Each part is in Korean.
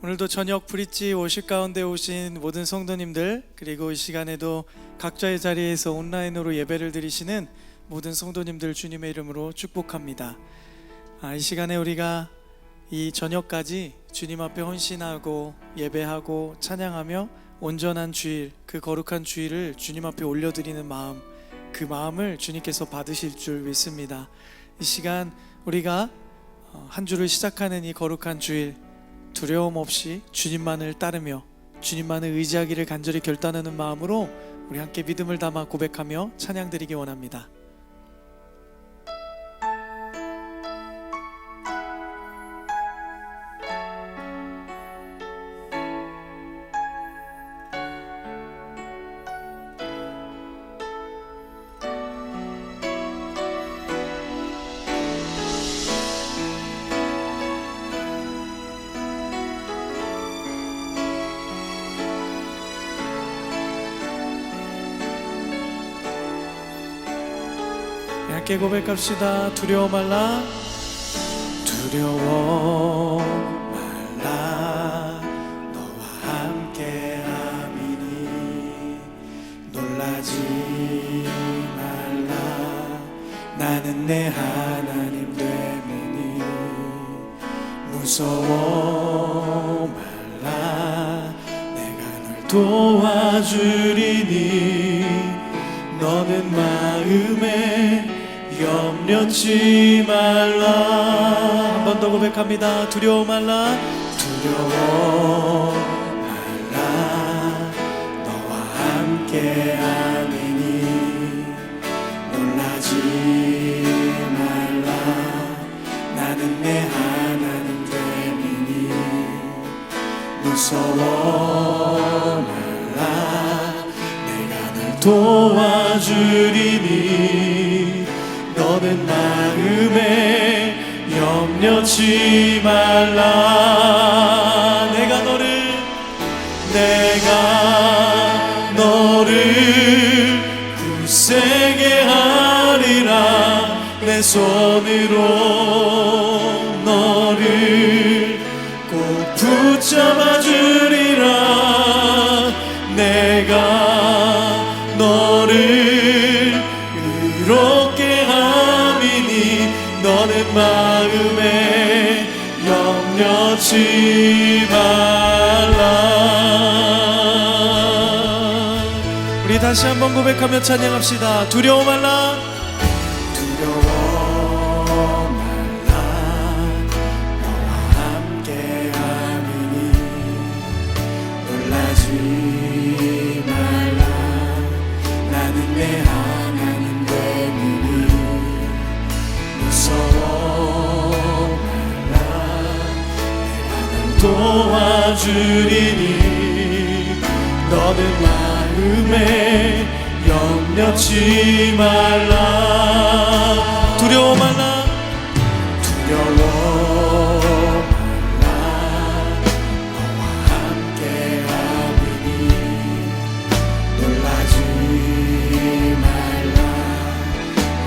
오늘도 저녁 브릿지 워십 가운데 오신 모든 성도님들, 그리고 이 시간에도 각자의 자리에서 온라인으로 예배를 드리시는 모든 성도님들 주님의 이름으로 축복합니다. 이 시간에 우리가 이 저녁까지 주님 앞에 헌신하고 예배하고 찬양하며 온전한 주일, 그 거룩한 주일을 주님 앞에 올려드리는 마음, 그 마음을 주님께서 받으실 줄 믿습니다. 이 시간 우리가 한 주를 시작하는 이 거룩한 주일, 두려움 없이 주님만을 따르며 주님만을 의지하기를 간절히 결단하는 마음으로 우리 함께 믿음을 담아 고백하며 찬양드리기 원합니다. 함께 고백합시다. 두려워 말라, 두려워 말라, 너와 함께 함이니 놀라지 말라, 나는 내 하나님 됨이니 무서워 말라, 내가 널 도와주리니 너는 마음에 염려치 말라. 한 번 더 고백합니다. 두려워 말라, 두려워 말라, 너와 함께 함이니 놀라지 말라, 나는 내 하나님 됨이니 무서워 말라, 내가 널 도와주리니 너는 마음에 염려치 말라. 내가 너를 굳세게 하리라, 내 손으로 너를 꼭 붙잡아 주리라, 내가 너를 의롭게 함이니 너는 마음에 염려치 말라. 우리 다시 한번 고백하며 찬양합시다. 두려워 말라, 두려워 말라, 너와 함께 함이니 놀라지 말라, 나는 내 하나님 됨이니 무서워 말라, 내가 널 도와주리니 너는 마음에 염려치 말라. 두려워 말라, 두려워 말라, 너와 함께 함이니 놀라지 말라,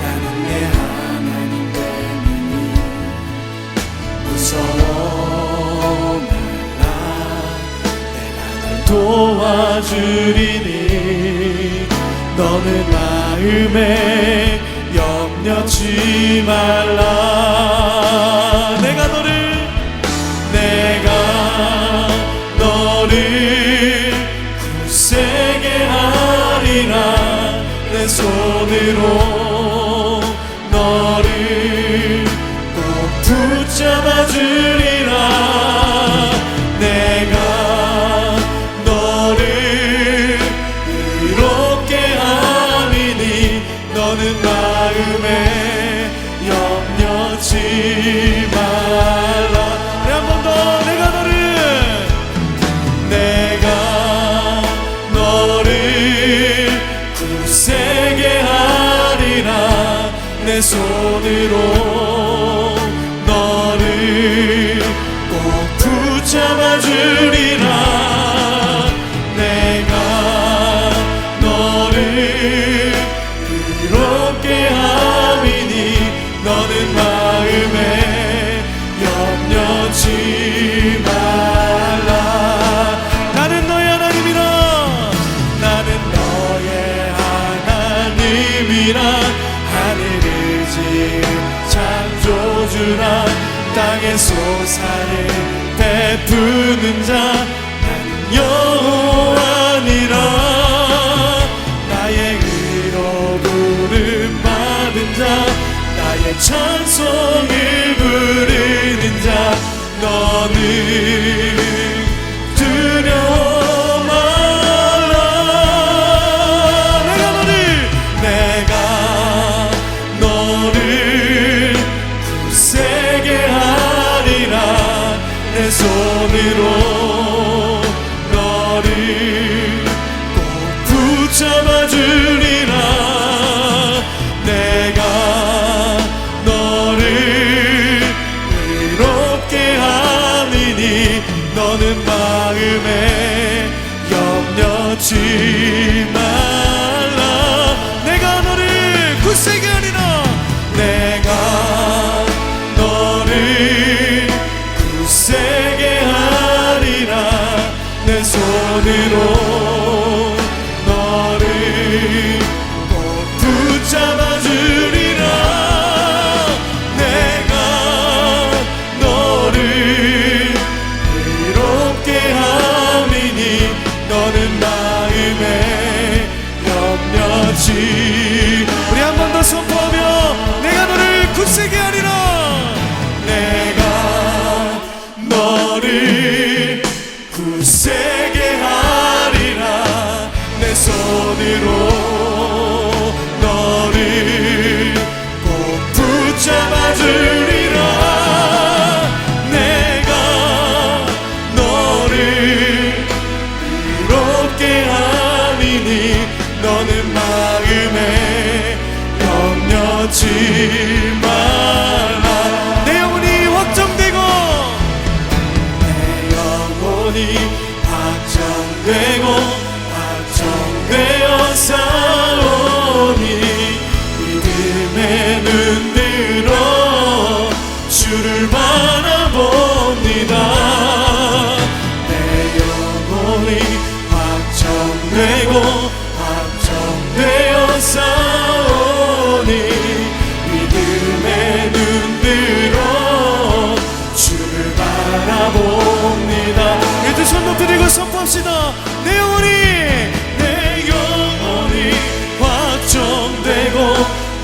나는 내 하나님 됨이니 무서워 말라, 내가 널 도와주리니 너는 마음에 염려치 말라. 내가 너를 굳세게 하리라, 내 손으로 너를 꼭 붙잡아 주리라, 내가 너를 의롭게 함이니 너는 마음에 염려치 말라. 한 번 더. 내가 너를 굳세게 하리라, 내 손으로 너를 꼭 붙잡아 주리라, 내가 너를 의롭게 함이니 너는 마음에 염려치 말라. 주님이라 하늘을 지은 창조주라 땅의 소사를 베푸는 자 나는 여호와니라 나의 의로 부름받은 자 나의 찬송을 부르는 자 너는 두려워 말라 내가 너를 굳세게 하리라 내 손으로 너를 꼭 붙잡아 주리라 내가 너를 의롭게 하리니 너는 마음에 염려치 말라 내가 너를 굳세게 하리라 내가 너를 굳세게 하리라 내 손으로 너를 꼭 붙잡아 주리라 내가 너를 의롭게 하리니 너는 마음에 염려치 우리 한 번 더 선포하며 내가 너를 굳세게 하리라 내가 너를 굳세게 하리라 내 손으로 너를 꼭 붙잡아 주리라 내가 너를 의롭게 하리니 너는 마음에 염려치 말라 내 영혼이 확정되고 내 영혼이 확정되고 확정되어 싸우니 믿음의 눈 들어 주를 바라봅니다 내 영혼이 확정되고 확정되어 싸우니 믿음의 눈 들어 주를 바라봅니다 이제 손 높이들고 선포합시다 내 영혼이 확정되고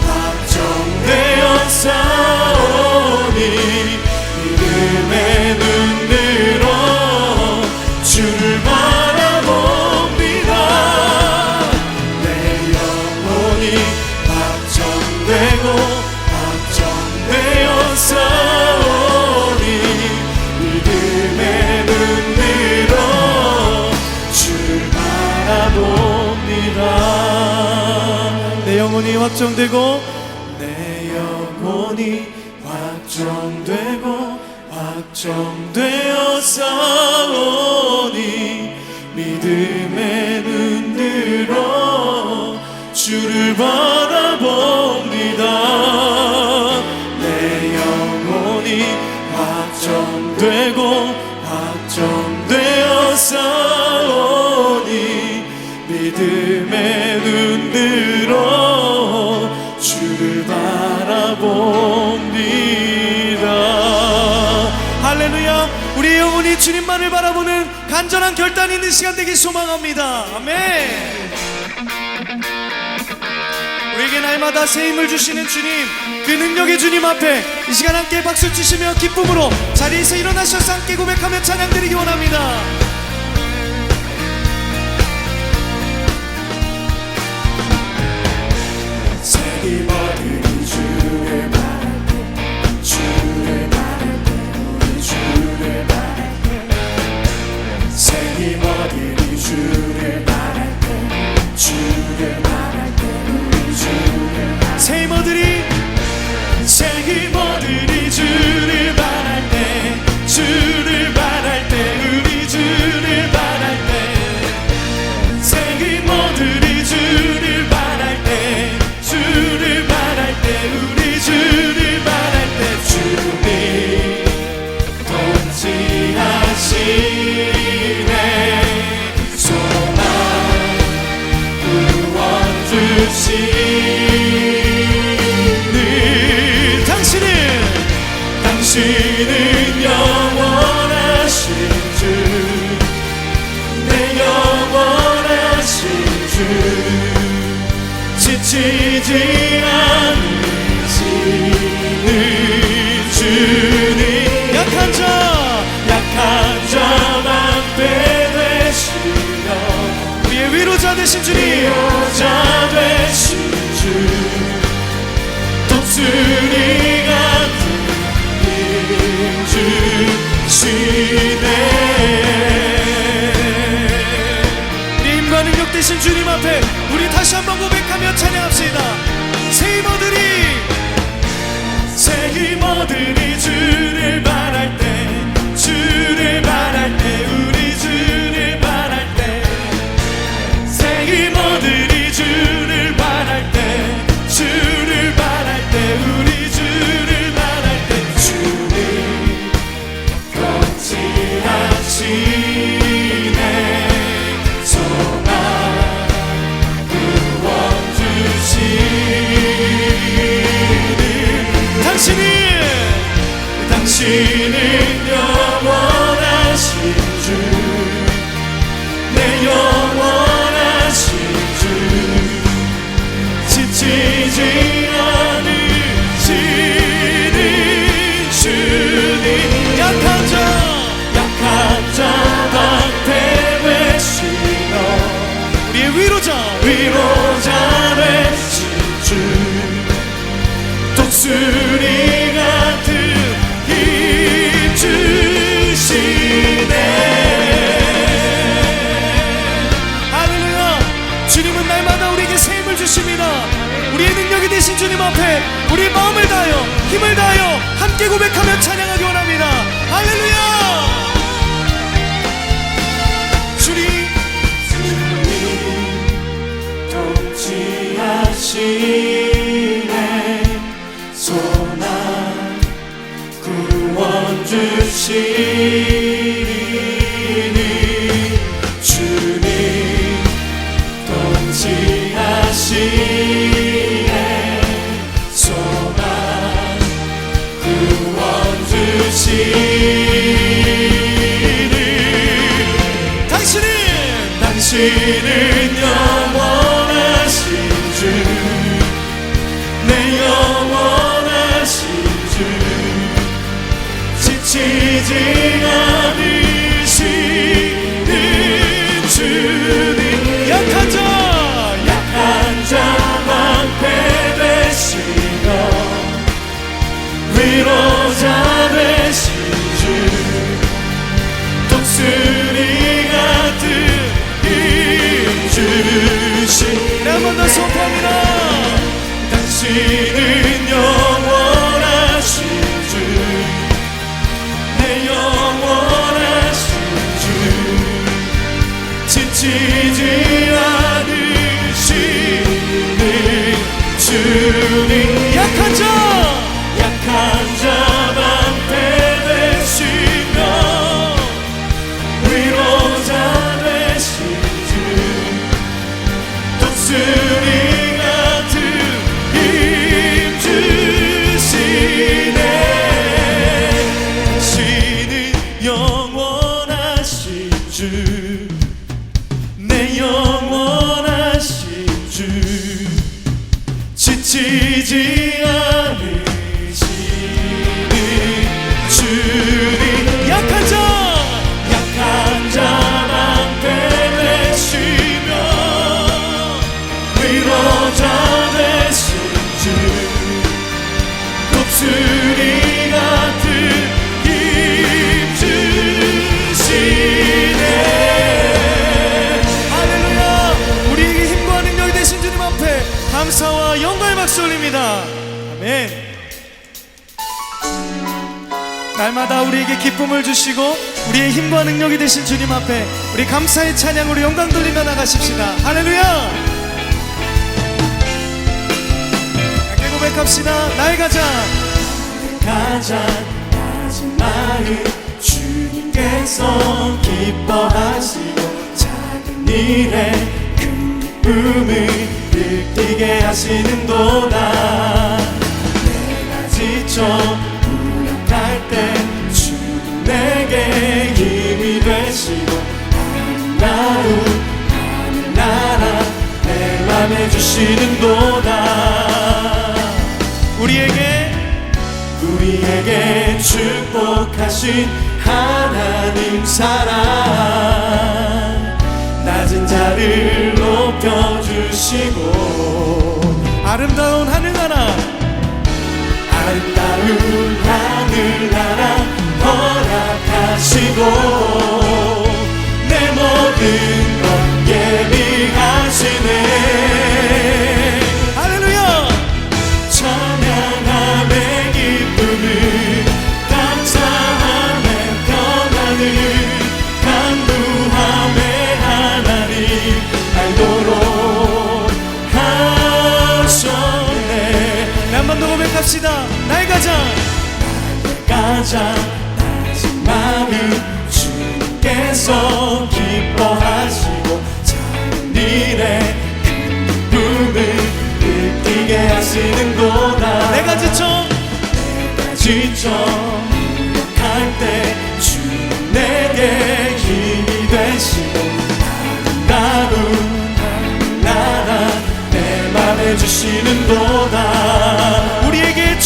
확정되어 싸우니 믿음의 눈 들어 주를 바라봅니다 내 영혼이 확정되고 확정되어 싸우니 믿음의 눈 들어 주를 바라봅니다 내 영혼이 확정되고 내 영혼이 확정되고 확정되어 싸우니 믿음의 눈 들어 주를 바라봅니다 내 영혼이 확정되고 확정되어 싸우니 믿음의 눈 들어 주를 바라봅니다 할렐루야 우리 영혼이 주님만을 바라보는 간절한 결단이 있는 시간 되길 소망합니다 아멘 우리에게 날마다 새 힘을 주시는 주님 그 능력의 주님 앞에 이 시간 함께 박수 치시며 기쁨으로 자리에서 일어나셔서 함께 고백하며 찬양 드리기 원합니다 새 힘 얻으니 주를 바랄 때 주를 바랄 때 우리 주를 바랄 때 새 힘 얻으니 주를 바랄 때 주를 바랄 때 새 힘 얻으리 주를 바랄 때 주를 바랄 때 우리 주 독수리 같은 힘 주시네. 우리 힘과 능력 되신 주님 앞에 우리 다시 한번 고백하며 찬양합시다. 새 힘어들이 주를 바랄 때, 주를 바랄 때, 우리 주를 바랄 때, 새 힘어들이 주를 바랄 때, 주를 바랄 때, 우리 주를 바랄 때, 주님 거치하시네. 소망 구원 주시는 당신은 영원하신 주, 내 영원하신 주, 지치지 않으시는 주님. 약한 자 방패 되시며 우리의 위로자 되신 주, 독수리 같은 힘 주시네. 할렐루야. 주님은 날마다 우리에게 새 힘을 주십니다. 우리의 능력이 되신 주님 앞에 우리 마음을 다하여 힘을 다하여 함께 고백하며 찬양하기 원합니다. 할렐루야. 주님 통치하시네. 소망 구원 주시는 주님 통치하시네. 소망 구원 주시는 당신은 영원하신 주, 내 영원하신 주, 지치지 않으시는 주님. 약한 자 방패 되시며 위로자 되신 주, 독수리 같은 힘 주신. 한 번 더 선포합니다. 당신은 영원하신 주, 내 영원하신 주, 지치지 않으시는 주님. 약한 자 방패 되시며 위로자 되신 주, 독수리 같은 힘 주시네. 당신은 영원하신 주, 내 영원하신 주, 지치지 않으시는 주님. 약한 자 방패 되시며 위로자 되신 주, 독수리 같은 힘 주시네. 할렐루야. 우리에게 힘과 능력이 되신 주님 앞에 감사와 영광의 박수 올립니다. 아멘. 날마다 우리에게 기쁨을 주시고 우리의 힘과 능력이 되신 주님 앞에 우리 감사의 찬양으로 영광 돌리며 나가십시다. 할렐루야. 함께 고백합시다. 나의 가장 마지막은 주님께서 기뻐하시고 작은 일에 큰 기쁨을 느끼게 하시는도다. 내가 지쳐 무력할 때 주님 내게 힘이 되시고 하늘나라 내 맘에 주시는도다. 우리에게 축복하신 하나님 사랑, 낮은 자를 높여주시고 아름다운 하늘나라 아름다운 하늘나라 허락하시고 내 모든 것 예비하시네. 할렐루야. 찬양함의 기쁨을 감사함의 평안을 간구함의 하나님 알도록 하셨네. 한 번 더 고백합시다. 나의 가장 낮은 마음 주께서 기뻐하시고 작은 일에 큰 기쁨을 느끼게 하시는도다. 내가 지쳐 무력할 때 주 내게 힘이 되시고 아름다운 나라 내 맘에 주시는도다. 우리에게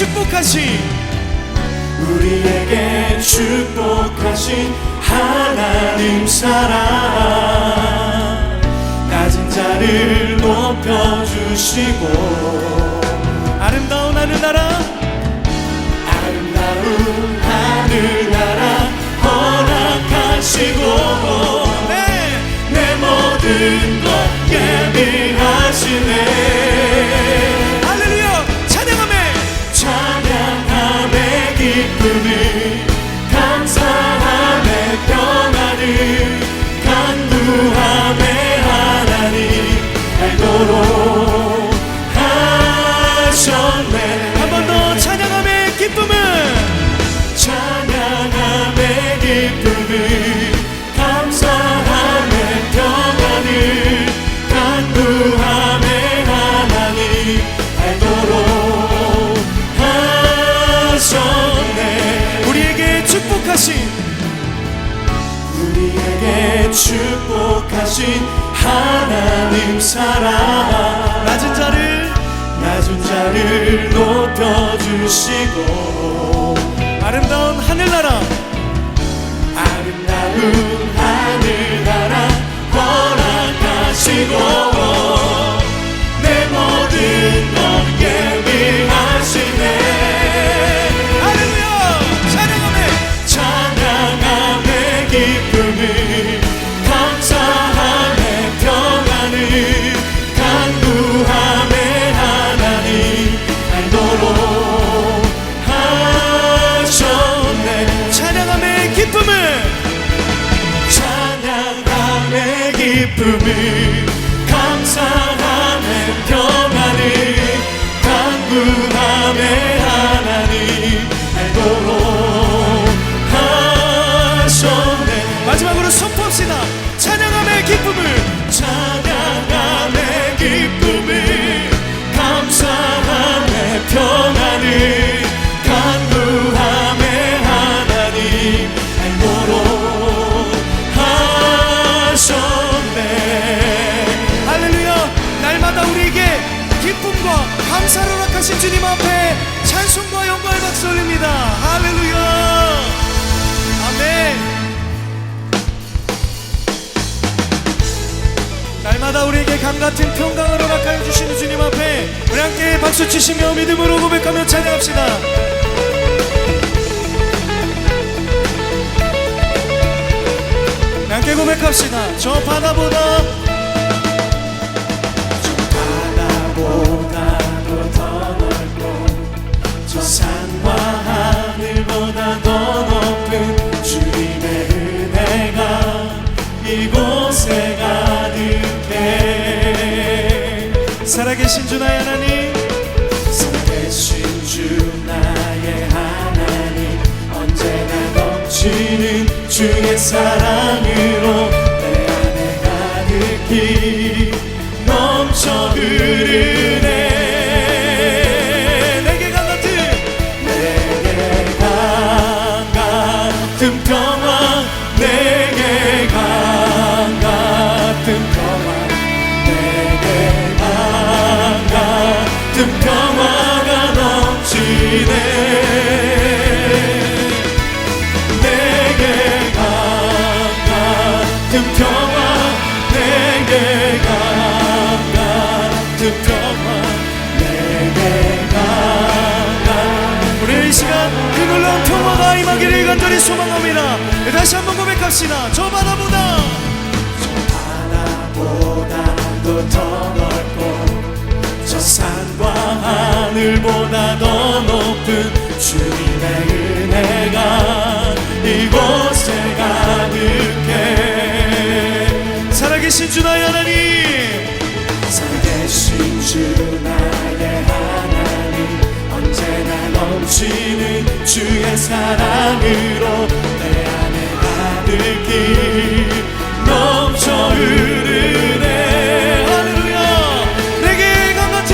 축복하신 하나님 사랑 낮은 자를 높여주시고 아름다운 하늘나라 허락하시고 내 모든 것 예비하시네. 할렐루야. 찬양함의 기쁨을 감사함의 평안을 간구함의 하나님 알도록 하셨네. 한 번 더 찬양함의 기쁨은 찬양함의 기쁨을 감사함의 평안을 간구함의 하나님 알도록 하셨네. 우리에게 축복하신 하나님 사랑 낮은 자를 높여주시고 아름다운 하늘나라 허락하시고 내 모든 것 예비하시네. 할렐루야. 찬양함의 기쁨을 감사함의 평안을 간구함의 하나님 알도록 하셨네. 찬양함의 기쁨은 감사함의 평안을 간구함의 하나님 알도록 하셨네. 마지막으로 선포합시다. 찬양함의 기쁨을 감사함의 평안을 간구함의 하나님 알도록 하셨네. 할렐루야. 날마다 우리에게 기쁨과 감사를 허락하신 주님 앞에 찬송과 영광의 박수 올립니다. 할렐루야. 아멘. 날마다 우리에게 강같은 평강을 허락하여 주시는 주님 앞에 우리 함께 박수 치시며 믿음으로 고백하며 찬양합시다. 함께 고백합시다. 저 바다보다 더 넓고 저 산과 하늘보다 더 높은 주님의 은혜가 이곳에 가득해. 살아계신 주 나의 하나님, 살아계신 주 나의 하나님 언제나 넘치는 주의 사랑으로 내 안에 가득히 넘쳐 흐르네. 내게 강같은 평화 내게 강같은 평화 내게 강같은 평화가 넘치네. 내게 강같은 평화 내게 강같은 평화 내게 강같은 소망합니다. 다시 한번 고백합시다. 저 바다보다 바다보다도 더 넓고 저 산과 하늘보다 더 높은 주님의 은혜가 이곳에 가득해. 살아계신 주 나의 하나님, 살아계신 주 나의 하나님, 언제나 넘치는 주의 사랑으로 내 안에 가득히 넘쳐 흐르네. 할렐루야. 내게 강 같은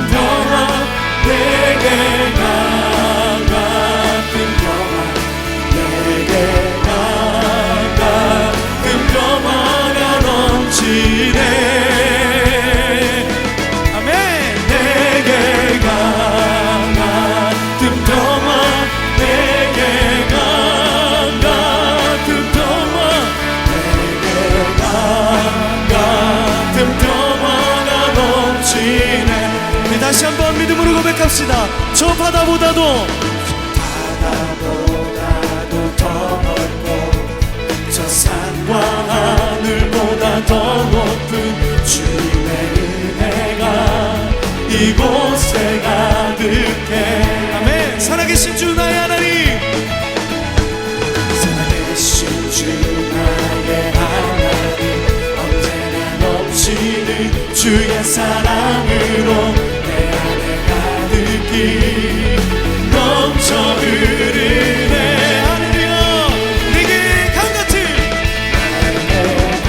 평화, 내게 강 같은 평화, 내게 강 같은 평화가 넘치네. 아멘. 내게 강 같은 평화, 내게 강 같은 평화, 내게 강 같은 평화가 넘치네. 다시 한번 믿음으로 고백합시다. 저 바다보다도 바다보다도 더 넓고 저 산과 하늘보다 더 높은 주님의 은혜가 이곳에 가득해. 아멘. 살아계신 주 나의 하나님, 살아계신 주 나의 하나님, 언제나 넘치는 주의 사랑으로 내 안에 가득히 넘쳐 흐르네. 할렐루야. 내게 강 같은 강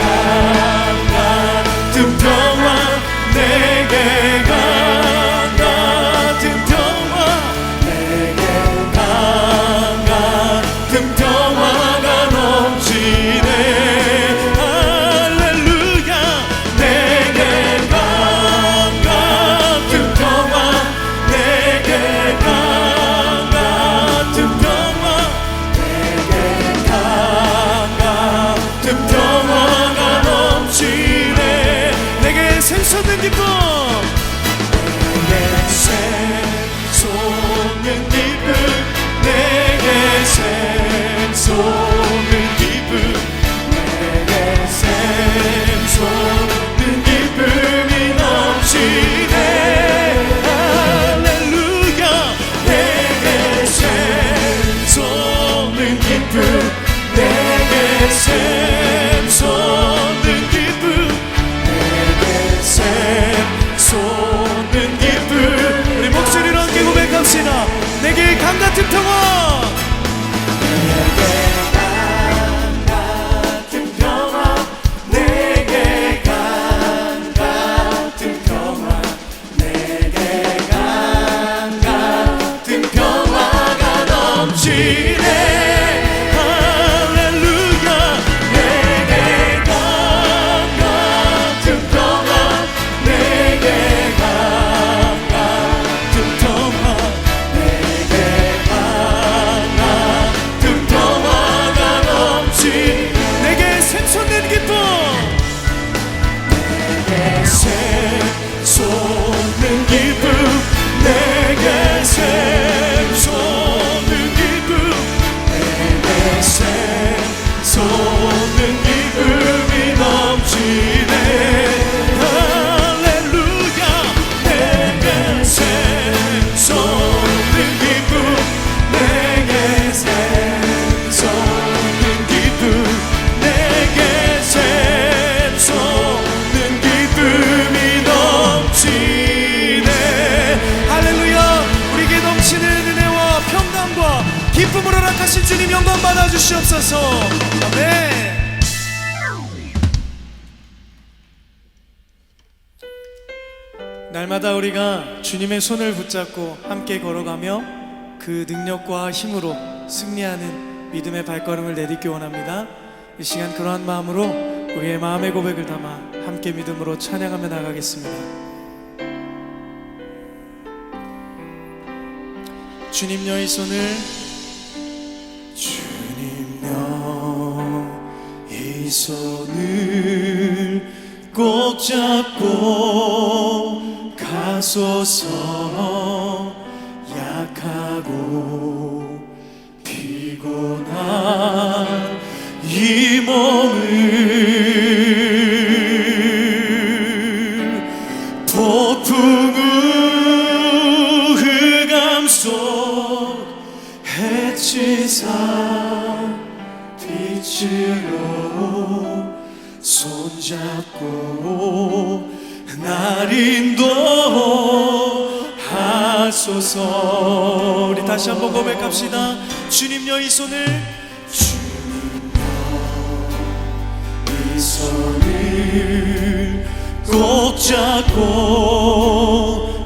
같은 평화, 내게 강 같은 평화, 내게 강 같은 평화가 넘치네. 할렐루야. 내게 강 같은 평화, 내게 강 같은 평화, 내게 강 같은 평화가 넘치네. 내게 샘솟는 기쁨, 내게 샘솟는 기쁨, 내게 샘솟는 기쁨, 내게 샘솟는 기쁨이 넘치네. 할렐루야. 내게 샘솟는 기쁨, 내게 샘솟는 기쁨, 내게 샘솟는 기쁨. 우리 목소리로 함께 고백합시다. 내게 강 같은 평화, 내게 강 같은 평화, 내게 강 같은 평화, 내게 강 같은 평화가 넘치네. 할렐루야. 내게 강 같은 평화, 내게 강 같은 평화, 내게 강 같은 평화가 넘치. 내게 샘솟는 기쁨, 내게 샘솟는 기쁨, 내게 샘솟는 기쁨, 내게 샘솟는 기쁨이 넘치네. 할렐루야. 내게 샘솟는 기쁨, 내게 샘솟는 기쁨, 내게 샘솟는 기쁨이 넘치네. 할렐루야. 우리에게 넘치는 은혜와 평강과 기쁨으로 락하신 주님 영광 받아 주시옵소서. 아멘. 날마다 우리가 주님의 손을 붙잡고 함께 걸어가며 그 능력과 힘으로 승리하는 믿음의 발걸음을 내딛기 원합니다. 이 시간 그러한 마음으로 우리의 마음의 고백을 담아 함께 믿음으로 찬양하며 나가겠습니다. 주님여 이 손을, 주님여 이 손을 꼭 잡고 가소서. 약하고 폭풍 후 흑암 속 해치사 빛으로 손잡고 날 인도하소서. 우리 다시 한번 고백합시다. 주님여 이 손을, 이 손을 꼭 잡고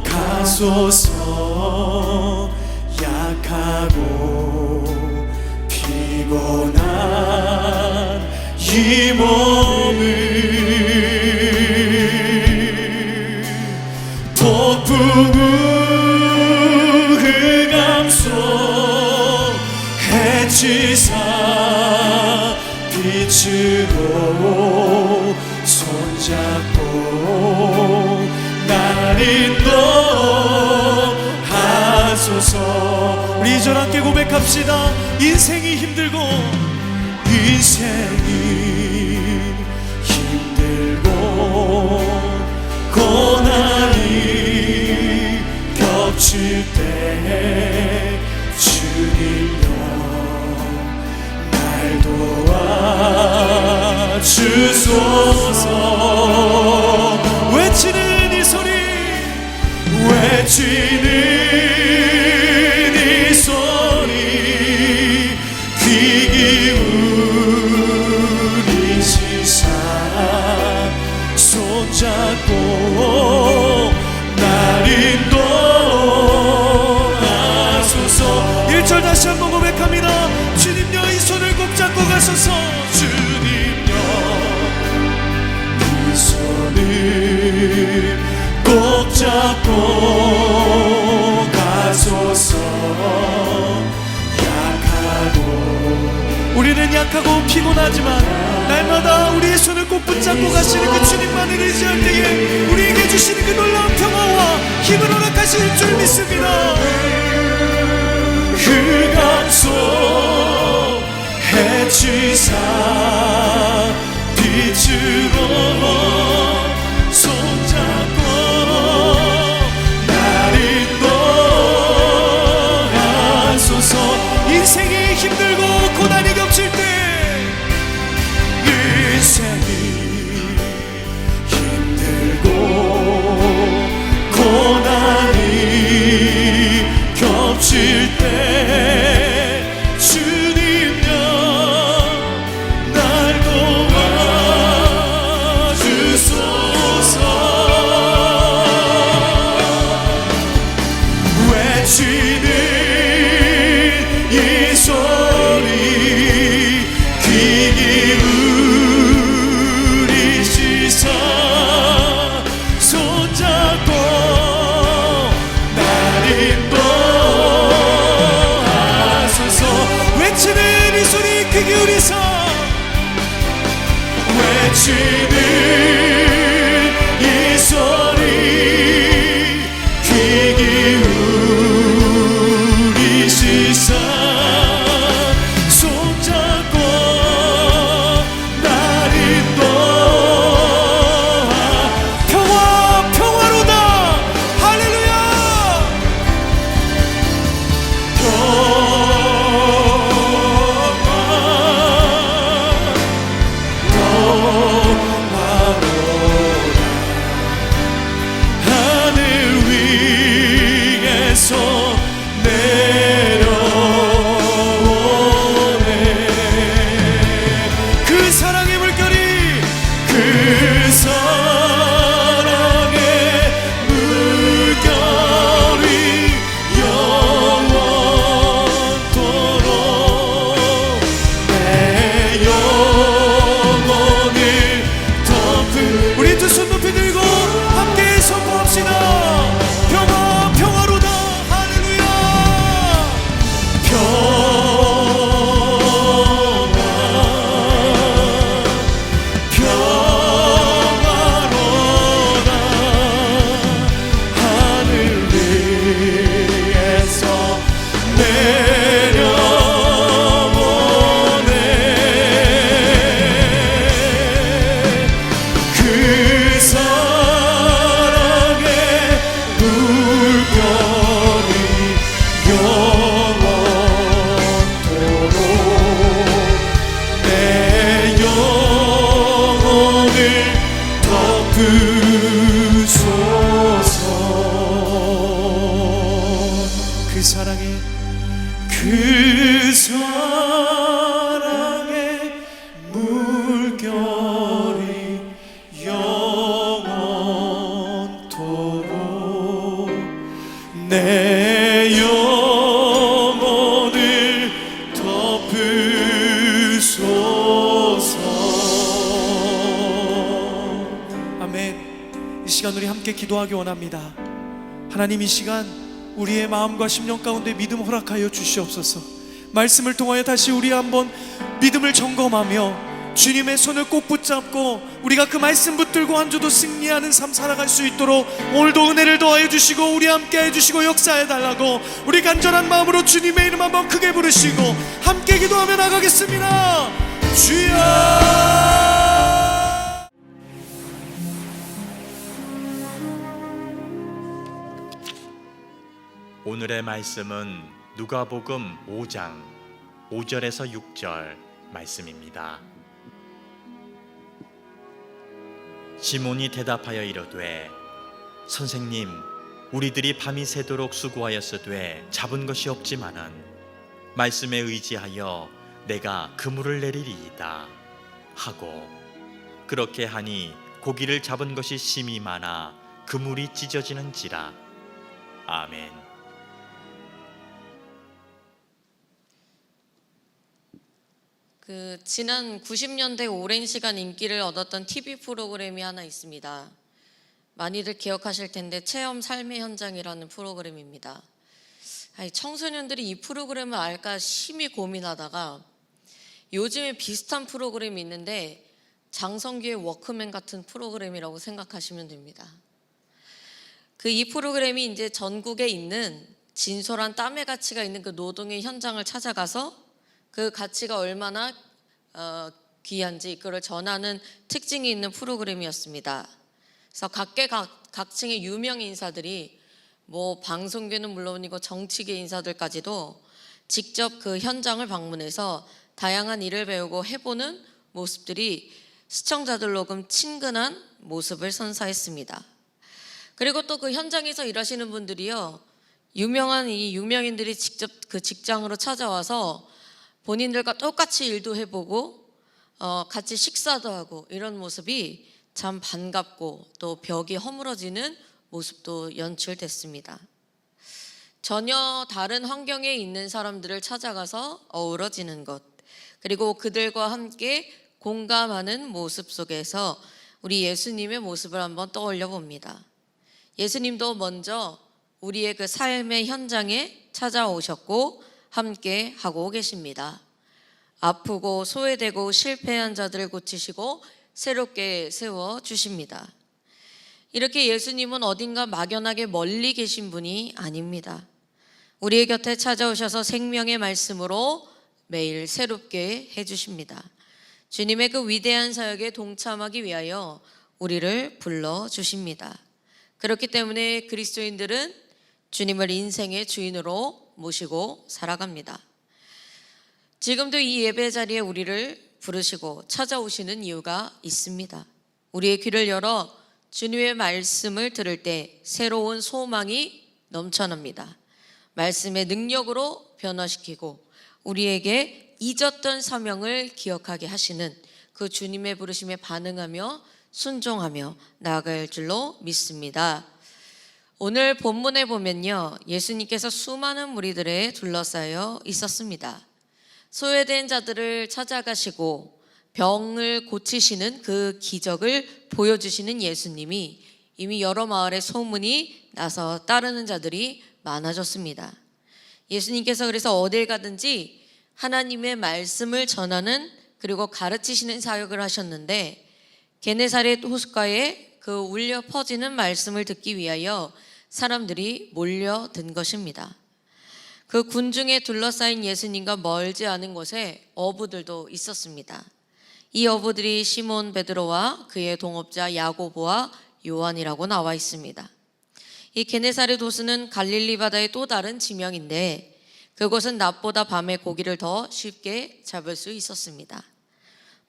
가소서. 약하고 피곤한 이 몸을 폭풍 후 흑암 속 해치사 빛으로 손잡고 날 인도하소서. 우리 2절 함께 고백합시다. 인생이 힘들고 고난이 겹칠 때 주님여 날 도와주소서. 외치는 이 소리, 외치는 이 소리 귀 기울이시사 손잡고 날 인도하소서. 1절 다시 한번 고백합니다. 주님여 이 손을 꼭 잡고 가소서. 주님여 이 손을 꼭 잡고 가소서. 우리는 약하고 피곤하지만 날마다 우리의 손을 꼭 붙잡고 가시는 그 주님만을 의지할 때에 우리에게 주시는 그 놀라운 평화와 힘을 허락하실 줄 믿습니다. 흑암 속 해치사 빛으로 손잡고 날 인도하소서. 인생이 힘들고 고난이 겹칠 때, 인생이 힘들고 고난이 겹칠 때 주님여 그 사랑의 물결이 영원토록 내 영혼을 덮으소서. 아멘. 이 시간 우리 함께 기도하기 원합니다. 하나님, 이 시간 우리의 마음과 심령 가운데 믿음 허락하여 주시옵소서. 말씀을 통하여 다시 우리 한번 믿음을 점검하며 주님의 손을 꼭 붙잡고 우리가 그 말씀 붙들고 한 주도 승리하는 삶 살아갈 수 있도록 오늘도 은혜를 더하여 주시고 우리 함께 해주시고 역사해 달라고 우리 간절한 마음으로 주님의 이름 한번 크게 부르시고 함께 기도하며 나가겠습니다. 주여. 오늘의 말씀은 누가복음 5장 5절에서 6절 말씀입니다. 시몬이 대답하여 이르되 선생님, 우리들이 밤이 새도록 수고하였으되 잡은 것이 없지만은 말씀에 의지하여 내가 그물을 내리리이다 하고, 그렇게 하니 고기를 잡은 것이 심히 많아 그물이 찢어지는지라. 아멘. 지난 90년대 오랜 시간 인기를 얻었던 TV 프로그램이 하나 있습니다. 많이들 기억하실 텐데 체험 삶의 현장이라는 프로그램입니다. 청소년들이 이 프로그램을 알까 심히 고민하다가 요즘에 비슷한 프로그램이 있는데 장성규의 워크맨 같은 프로그램이라고 생각하시면 됩니다. 이 프로그램이 이제 전국에 있는 진솔한 땀의 가치가 있는 그 노동의 현장을 찾아가서 그 가치가 얼마나 귀한지 그걸 전하는 특징이 있는 프로그램이었습니다. 그래서 각계각층의 유명 인사들이 방송계는 물론이고 정치계 인사들까지도 직접 그 현장을 방문해서 다양한 일을 배우고 해보는 모습들이 시청자들로 친근한 모습을 선사했습니다. 그리고 또 그 현장에서 일하시는 분들이요, 유명한 이 유명인들이 직접 그 직장으로 찾아와서 본인들과 똑같이 일도 해보고 같이 식사도 하고 이런 모습이 참 반갑고 또 벽이 허물어지는 모습도 연출됐습니다. 전혀 다른 환경에 있는 사람들을 찾아가서 어우러지는 것, 그리고 그들과 함께 공감하는 모습 속에서 우리 예수님의 모습을 한번 떠올려 봅니다. 예수님도 먼저 우리의 그 삶의 현장에 찾아오셨고 함께 하고 계십니다. 아프고 소외되고 실패한 자들을 고치시고 새롭게 세워주십니다. 이렇게 예수님은 어딘가 막연하게 멀리 계신 분이 아닙니다. 우리의 곁에 찾아오셔서 생명의 말씀으로 매일 새롭게 해주십니다. 주님의 그 위대한 사역에 동참하기 위하여 우리를 불러주십니다. 그렇기 때문에 그리스도인들은 주님을 인생의 주인으로 모시고 살아갑니다. 지금도 이 예배 자리에 우리를 부르시고 찾아오시는 이유가 있습니다. 우리의 귀를 열어 주님의 말씀을 들을 때 새로운 소망이 넘쳐납니다. 말씀의 능력으로 변화시키고 우리에게 잊었던 사명을 기억하게 하시는 그 주님의 부르심에 반응하며 순종하며 나아갈 줄로 믿습니다. 오늘 본문에 보면요, 예수님께서 수많은 무리들에 둘러싸여 있었습니다. 소외된 자들을 찾아가시고 병을 고치시는 그 기적을 보여주시는 예수님이 이미 여러 마을에 소문이 나서 따르는 자들이 많아졌습니다. 예수님께서 그래서 어딜 가든지 하나님의 말씀을 전하는 그리고 가르치시는 사역을 하셨는데, 게네사렛 호숫가에 그 울려 퍼지는 말씀을 듣기 위하여 사람들이 몰려든 것입니다. 그 군중에 둘러싸인 예수님과 멀지 않은 곳에 어부들도 있었습니다. 이 어부들이 시몬 베드로와 그의 동업자 야고보와 요한이라고 나와 있습니다. 이 게네사렛 호수는 갈릴리 바다의 또 다른 지명인데 그곳은 낮보다 밤에 고기를 더 쉽게 잡을 수 있었습니다.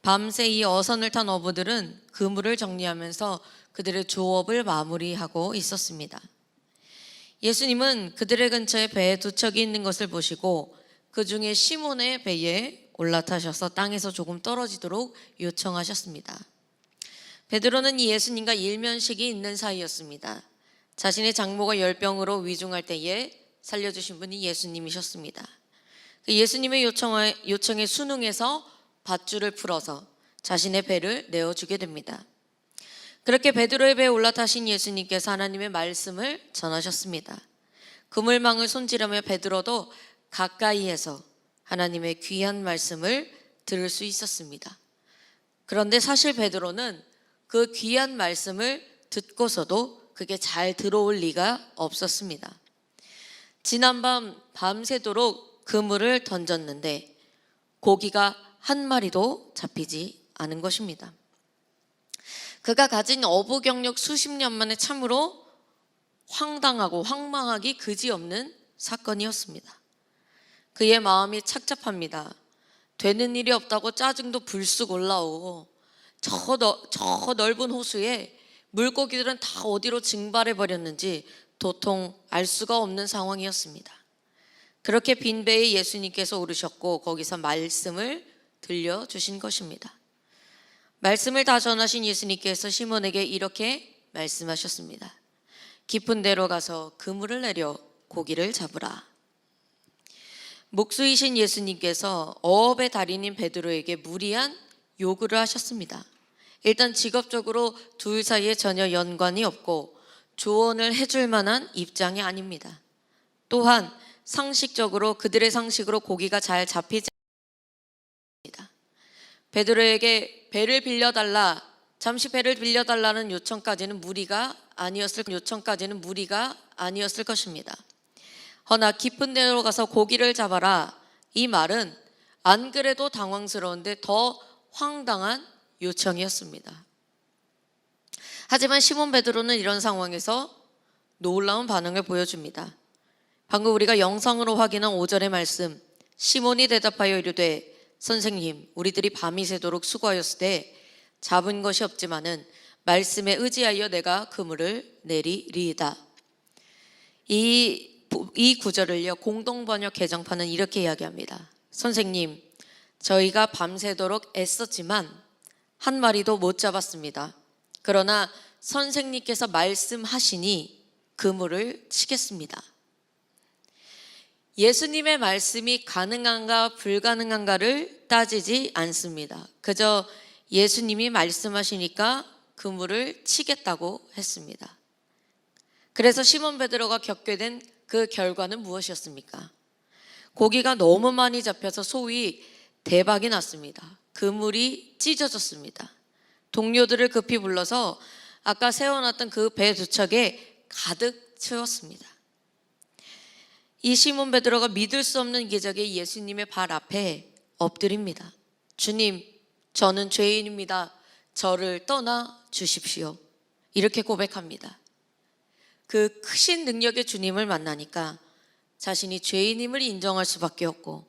밤새 이 어선을 탄 어부들은 그물을 정리하면서 그들의 조업을 마무리하고 있었습니다. 예수님은 그들의 근처에 배에 두 척이 있는 것을 보시고 그 중에 시몬의 배에 올라타셔서 땅에서 조금 떨어지도록 요청하셨습니다. 베드로는 예수님과 일면식이 있는 사이였습니다. 자신의 장모가 열병으로 위중할 때에 살려주신 분이 예수님이셨습니다. 예수님의 요청에 순응해서 밧줄을 풀어서 자신의 배를 내어주게 됩니다. 그렇게 베드로의 배에 올라타신 예수님께서 하나님의 말씀을 전하셨습니다. 그물망을 손질하며 베드로도 가까이에서 하나님의 귀한 말씀을 들을 수 있었습니다. 그런데 사실 베드로는 그 귀한 말씀을 듣고서도 그게 잘 들어올 리가 없었습니다. 지난밤 밤새도록 그물을 던졌는데 고기가 한 마리도 잡히지 않은 것입니다. 그가 가진 어부 경력 수십 년 만에 참으로 황당하고 황망하기 그지없는 사건이었습니다. 그의 마음이 착잡합니다. 되는 일이 없다고 짜증도 불쑥 올라오고 저 넓은 호수에 물고기들은 다 어디로 증발해 버렸는지 도통 알 수가 없는 상황이었습니다. 그렇게 빈 배에 예수님께서 오르셨고 거기서 말씀을 들려주신 것입니다. 말씀을 다 전하신 예수님께서 시몬에게 이렇게 말씀하셨습니다. 깊은 데로 가서 그물을 내려 고기를 잡으라. 목수이신 예수님께서 어업의 달인인 베드로에게 무리한 요구를 하셨습니다. 일단 직업적으로 둘 사이에 전혀 연관이 없고 조언을 해줄 만한 입장이 아닙니다. 또한 상식적으로 그들의 상식으로 고기가 잘 잡히지 않습니다. 베드로에게 배를 빌려달라, 잠시 배를 빌려달라는 요청까지는 무리가 아니었을 것입니다. 허나 깊은 데로 가서 고기를 잡아라, 이 말은 안 그래도 당황스러운데 더 황당한 요청이었습니다. 하지만 시몬 베드로는 이런 상황에서 놀라운 반응을 보여줍니다. 방금 우리가 영상으로 확인한 5절의 말씀, 시몬이 대답하여 이르되 선생님, 우리들이 밤이 새도록 수고하였으되 잡은 것이 없지만은 말씀에 의지하여 내가 그물을 내리리이다. 이 구절을요, 공동번역 개정판은 이렇게 이야기합니다. 선생님, 저희가 밤새도록 애썼지만 한 마리도 못 잡았습니다. 그러나 선생님께서 말씀하시니 그물을 치겠습니다. 예수님의 말씀이 가능한가 불가능한가를 따지지 않습니다. 그저 예수님이 말씀하시니까 그물을 치겠다고 했습니다. 그래서 시몬 베드로가 겪게 된 그 결과는 무엇이었습니까? 고기가 너무 많이 잡혀서 소위 대박이 났습니다. 그물이 찢어졌습니다. 동료들을 급히 불러서 아까 세워놨던 그 배 두 척에 가득 채웠습니다. 이 시몬 베드로가 믿을 수 없는 기적에 예수님의 발 앞에 엎드립니다. 주님, 저는 죄인입니다. 저를 떠나 주십시오. 이렇게 고백합니다. 그 크신 능력의 주님을 만나니까 자신이 죄인임을 인정할 수밖에 없고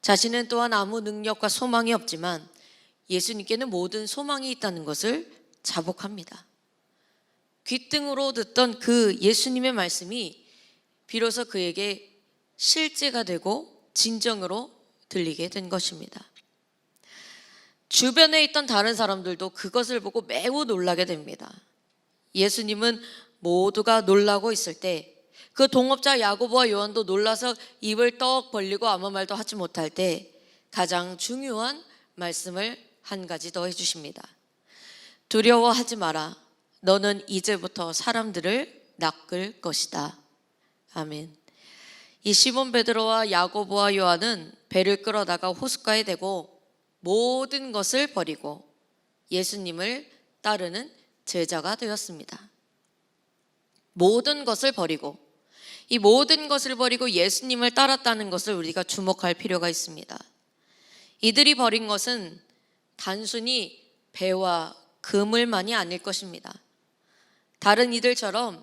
자신은 또한 아무 능력과 소망이 없지만 예수님께는 모든 소망이 있다는 것을 자복합니다. 귓등으로 듣던 그 예수님의 말씀이 비로소 그에게 실제가 되고 진정으로 들리게 된 것입니다. 주변에 있던 다른 사람들도 그것을 보고 매우 놀라게 됩니다. 예수님은 모두가 놀라고 있을 때 그 동업자 야고보와 요한도 놀라서 입을 떡 벌리고 아무 말도 하지 못할 때 가장 중요한 말씀을 한 가지 더 해주십니다. 두려워하지 마라. 너는 이제부터 사람들을 낚을 것이다. 아멘. 이 시몬 베드로와 야고보와 요한은 배를 끌어다가 호숫가에 대고 모든 것을 버리고 예수님을 따르는 제자가 되었습니다. 모든 것을 버리고 이 모든 것을 버리고 예수님을 따랐다는 것을 우리가 주목할 필요가 있습니다. 이들이 버린 것은 단순히 배와 그물만이 아닐 것입니다. 다른 이들처럼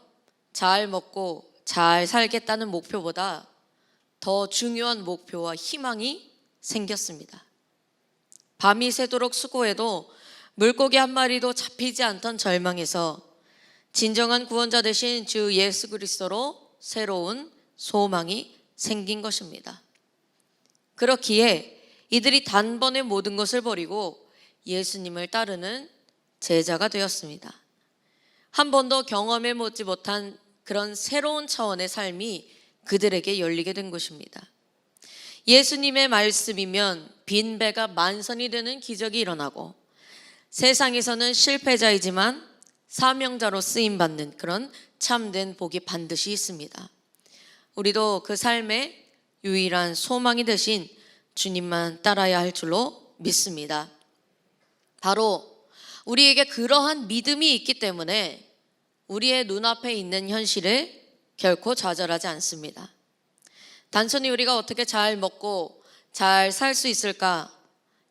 잘 먹고 잘 살겠다는 목표보다 더 중요한 목표와 희망이 생겼습니다. 밤이 새도록 수고해도 물고기 한 마리도 잡히지 않던 절망에서 진정한 구원자 되신 주 예수 그리스도로 새로운 소망이 생긴 것입니다. 그렇기에 이들이 단번에 모든 것을 버리고 예수님을 따르는 제자가 되었습니다. 한 번도 경험해 보지 못한 그런 새로운 차원의 삶이 그들에게 열리게 된 것입니다. 예수님의 말씀이면 빈배가 만선이 되는 기적이 일어나고, 세상에서는 실패자이지만 사명자로 쓰임받는 그런 참된 복이 반드시 있습니다. 우리도 그 삶의 유일한 소망이 되신 주님만 따라야 할 줄로 믿습니다. 바로 우리에게 그러한 믿음이 있기 때문에 우리의 눈앞에 있는 현실에 결코 좌절하지 않습니다. 단순히 우리가 어떻게 잘 먹고 잘 살 수 있을까,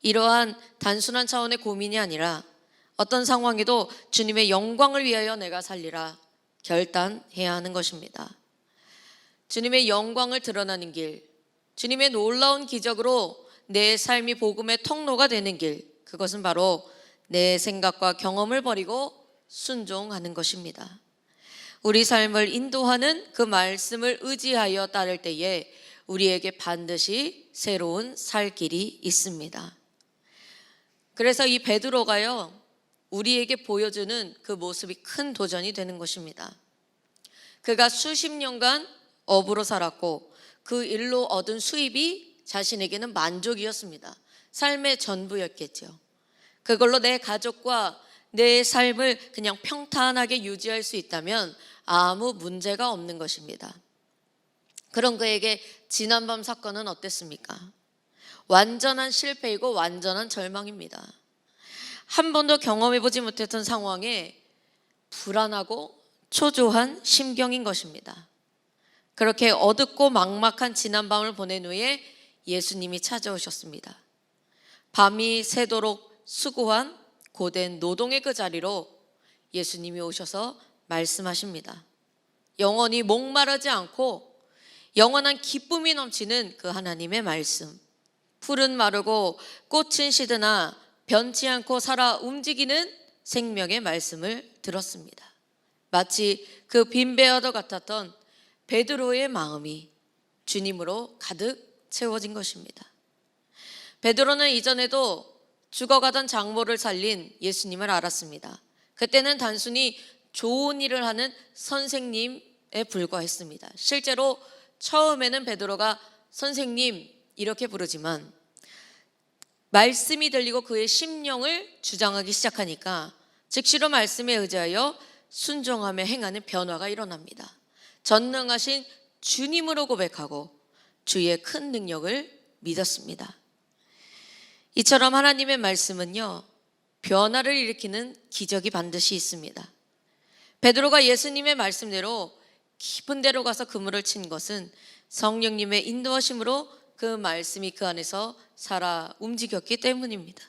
이러한 단순한 차원의 고민이 아니라 어떤 상황에도 주님의 영광을 위하여 내가 살리라 결단해야 하는 것입니다. 주님의 영광을 드러나는 길, 주님의 놀라운 기적으로 내 삶이 복음의 통로가 되는 길, 그것은 바로 내 생각과 경험을 버리고 순종하는 것입니다. 우리 삶을 인도하는 그 말씀을 의지하여 따를 때에 우리에게 반드시 새로운 살 길이 있습니다. 그래서 이 베드로가요, 우리에게 보여주는 그 모습이 큰 도전이 되는 것입니다. 그가 수십 년간 어부로 살았고 그 일로 얻은 수입이 자신에게는 만족이었습니다. 삶의 전부였겠죠. 그걸로 내 가족과 내 삶을 그냥 평탄하게 유지할 수 있다면 아무 문제가 없는 것입니다. 그런 그에게 지난밤 사건은 어땠습니까? 완전한 실패이고 완전한 절망입니다. 한 번도 경험해보지 못했던 상황에 불안하고 초조한 심경인 것입니다. 그렇게 어둡고 막막한 지난밤을 보낸 후에 예수님이 찾아오셨습니다. 밤이 새도록 수고한 고된 노동의 그 자리로 예수님이 오셔서 말씀하십니다. 영원히 목마르지 않고 영원한 기쁨이 넘치는 그 하나님의 말씀, 풀은 마르고 꽃은 시드나 변치 않고 살아 움직이는 생명의 말씀을 들었습니다. 마치 그 빈배와도 같았던 베드로의 마음이 주님으로 가득 채워진 것입니다. 베드로는 이전에도 죽어가던 장모를 살린 예수님을 알았습니다. 그때는 단순히 좋은 일을 하는 선생님에 불과했습니다. 실제로 처음에는 베드로가 선생님 이렇게 부르지만 말씀이 들리고 그의 심령을 주장하기 시작하니까 즉시로 말씀에 의지하여 순종하며 행하는 변화가 일어납니다. 전능하신 주님으로 고백하고 주의 큰 능력을 믿었습니다. 이처럼 하나님의 말씀은요, 변화를 일으키는 기적이 반드시 있습니다. 베드로가 예수님의 말씀대로 깊은 데로 가서 그물을 친 것은 성령님의 인도하심으로 그 말씀이 그 안에서 살아 움직였기 때문입니다.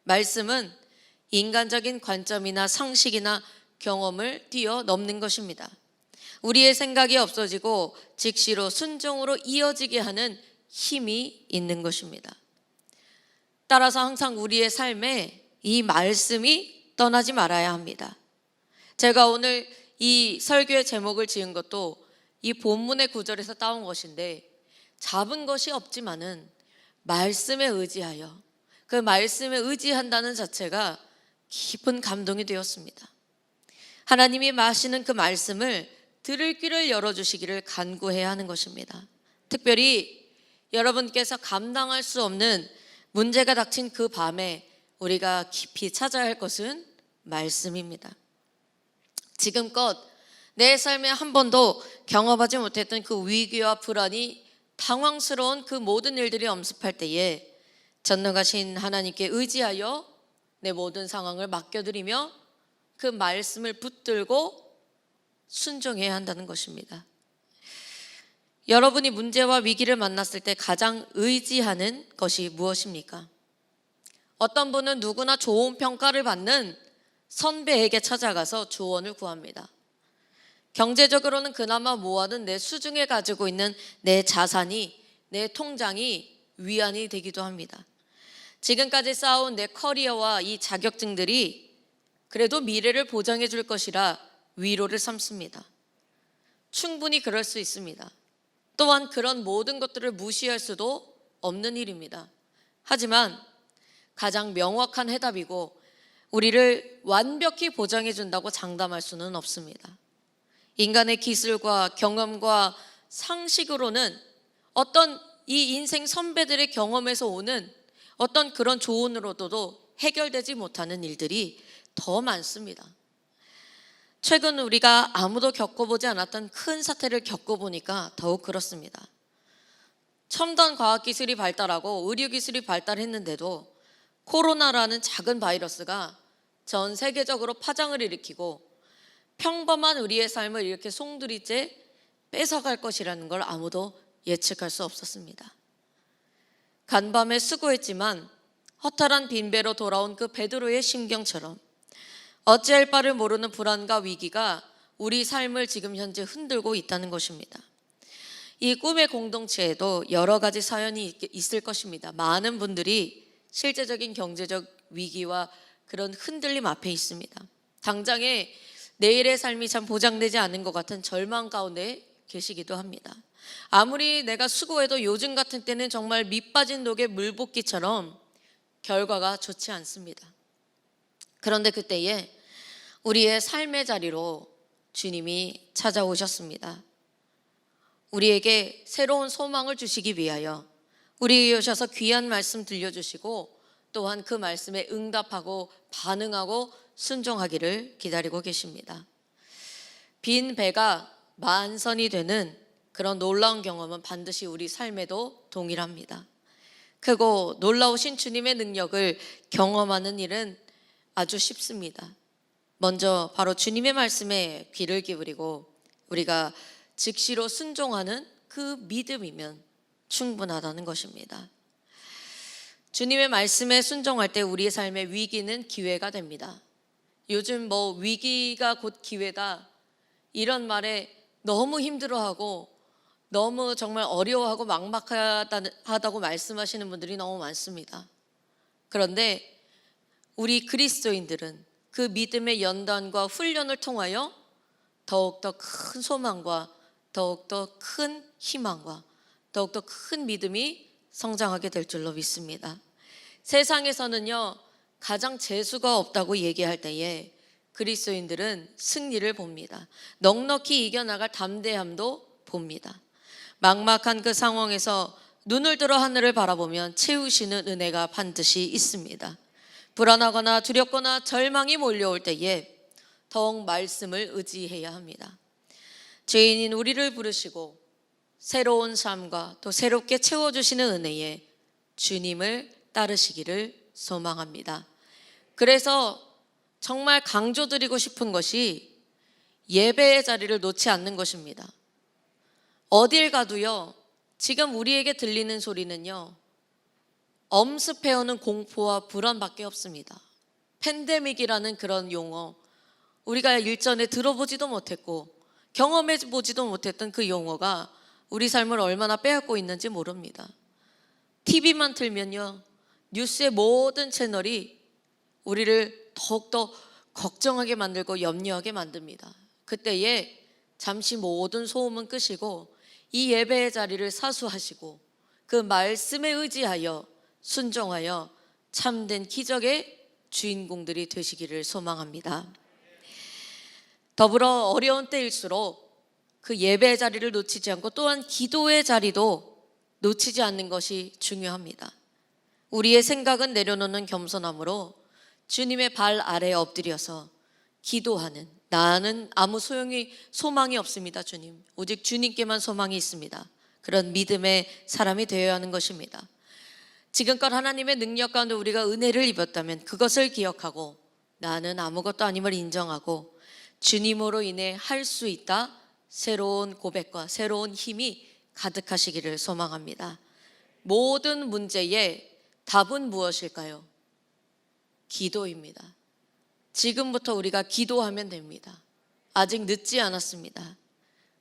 말씀은 인간적인 관점이나 상식이나 경험을 뛰어넘는 것입니다. 우리의 생각이 없어지고 즉시로 순종으로 이어지게 하는 힘이 있는 것입니다. 따라서 항상 우리의 삶에 이 말씀이 떠나지 말아야 합니다. 제가 오늘 이 설교의 제목을 지은 것도 이 본문의 구절에서 따온 것인데, 잡은 것이 없지만은 말씀에 의지하여 그 말씀에 의지한다는 자체가 깊은 감동이 되었습니다. 하나님이 마시는 그 말씀을 들을 귀를 열어주시기를 간구해야 하는 것입니다. 특별히 여러분께서 감당할 수 없는 문제가 닥친 그 밤에 우리가 깊이 찾아야 할 것은 말씀입니다. 지금껏 내 삶에 한 번도 경험하지 못했던 그 위기와 불안이 당황스러운 그 모든 일들이 엄습할 때에 전능하신 하나님께 의지하여 내 모든 상황을 맡겨드리며 그 말씀을 붙들고 순종해야 한다는 것입니다. 여러분이 문제와 위기를 만났을 때 가장 의지하는 것이 무엇입니까? 어떤 분은 누구나 좋은 평가를 받는 선배에게 찾아가서 조언을 구합니다. 경제적으로는 그나마 모아둔 내 수중에 가지고 있는 내 자산이, 내 통장이 위안이 되기도 합니다. 지금까지 쌓아온 내 커리어와 이 자격증들이 그래도 미래를 보장해 줄 것이라 위로를 삼습니다. 충분히 그럴 수 있습니다. 또한 그런 모든 것들을 무시할 수도 없는 일입니다. 하지만 가장 명확한 해답이고 우리를 완벽히 보장해 준다고 장담할 수는 없습니다. 인간의 기술과 경험과 상식으로는 어떤 이 인생 선배들의 경험에서 오는 어떤 그런 조언으로도 해결되지 못하는 일들이 더 많습니다. 최근 우리가 아무도 겪어보지 않았던 큰 사태를 겪어보니까 더욱 그렇습니다. 첨단 과학기술이 발달하고 의료기술이 발달했는데도 코로나라는 작은 바이러스가 전 세계적으로 파장을 일으키고 평범한 우리의 삶을 이렇게 송두리째 뺏어갈 것이라는 걸 아무도 예측할 수 없었습니다. 간밤에 수고했지만 허탈한 빈배로 돌아온 그 베드로의 심경처럼 어찌할 바를 모르는 불안과 위기가 우리 삶을 지금 현재 흔들고 있다는 것입니다. 이 꿈의 공동체에도 여러 가지 사연이 있을 것입니다. 많은 분들이 실제적인 경제적 위기와 그런 흔들림 앞에 있습니다. 당장에 내일의 삶이 참 보장되지 않은 것 같은 절망 가운데 계시기도 합니다. 아무리 내가 수고해도 요즘 같은 때는 정말 밑 빠진 독에 물 붓기처럼 결과가 좋지 않습니다. 그런데 그때에 우리의 삶의 자리로 주님이 찾아오셨습니다. 우리에게 새로운 소망을 주시기 위하여 우리에게 오셔서 귀한 말씀 들려주시고 또한 그 말씀에 응답하고 반응하고 순종하기를 기다리고 계십니다. 빈 배가 만선이 되는 그런 놀라운 경험은 반드시 우리 삶에도 동일합니다. 크고 놀라우신 주님의 능력을 경험하는 일은 아주 쉽습니다. 먼저 바로 주님의 말씀에 귀를 기울이고 우리가 즉시로 순종하는 그 믿음이면 충분하다는 것입니다. 주님의 말씀에 순종할 때 우리의 삶의 위기는 기회가 됩니다. 요즘 위기가 곧 기회다 이런 말에 너무 힘들어하고 너무 정말 어려워하고 막막하다고 말씀하시는 분들이 너무 많습니다. 그런데 우리 그리스도인들은 그 믿음의 연단과 훈련을 통하여 더욱더 큰 소망과 더욱더 큰 희망과 더욱더 큰 믿음이 성장하게 될 줄로 믿습니다. 세상에서는요 가장 재수가 없다고 얘기할 때에 그리스도인들은 승리를 봅니다. 넉넉히 이겨나갈 담대함도 봅니다. 막막한 그 상황에서 눈을 들어 하늘을 바라보면 채우시는 은혜가 반드시 있습니다. 불안하거나 두렵거나 절망이 몰려올 때에 더욱 말씀을 의지해야 합니다. 죄인인 우리를 부르시고 새로운 삶과 또 새롭게 채워주시는 은혜에 주님을 따르시기를 소망합니다. 그래서 정말 강조드리고 싶은 것이 예배의 자리를 놓지 않는 것입니다. 어딜 가도요 지금 우리에게 들리는 소리는요 엄습해오는 공포와 불안밖에 없습니다. 팬데믹이라는 그런 용어, 우리가 일전에 들어보지도 못했고 경험해보지도 못했던 그 용어가 우리 삶을 얼마나 빼앗고 있는지 모릅니다. TV만 틀면요 뉴스의 모든 채널이 우리를 더욱더 걱정하게 만들고 염려하게 만듭니다. 그때에 잠시 모든 소음은 끄시고 이 예배의 자리를 사수하시고 그 말씀에 의지하여 순종하여 참된 기적의 주인공들이 되시기를 소망합니다. 더불어 어려운 때일수록 그 예배의 자리를 놓치지 않고 또한 기도의 자리도 놓치지 않는 것이 중요합니다. 우리의 생각은 내려놓는 겸손함으로 주님의 발 아래에 엎드려서 기도하는, 나는 아무 소망이 없습니다. 주님, 오직 주님께만 소망이 있습니다. 그런 믿음의 사람이 되어야 하는 것입니다. 지금껏 하나님의 능력 가운데 우리가 은혜를 입었다면 그것을 기억하고 나는 아무것도 아님을 인정하고 주님으로 인해 할 수 있다, 새로운 고백과 새로운 힘이 가득하시기를 소망합니다. 모든 문제의 답은 무엇일까요? 기도입니다. 지금부터 우리가 기도하면 됩니다. 아직 늦지 않았습니다.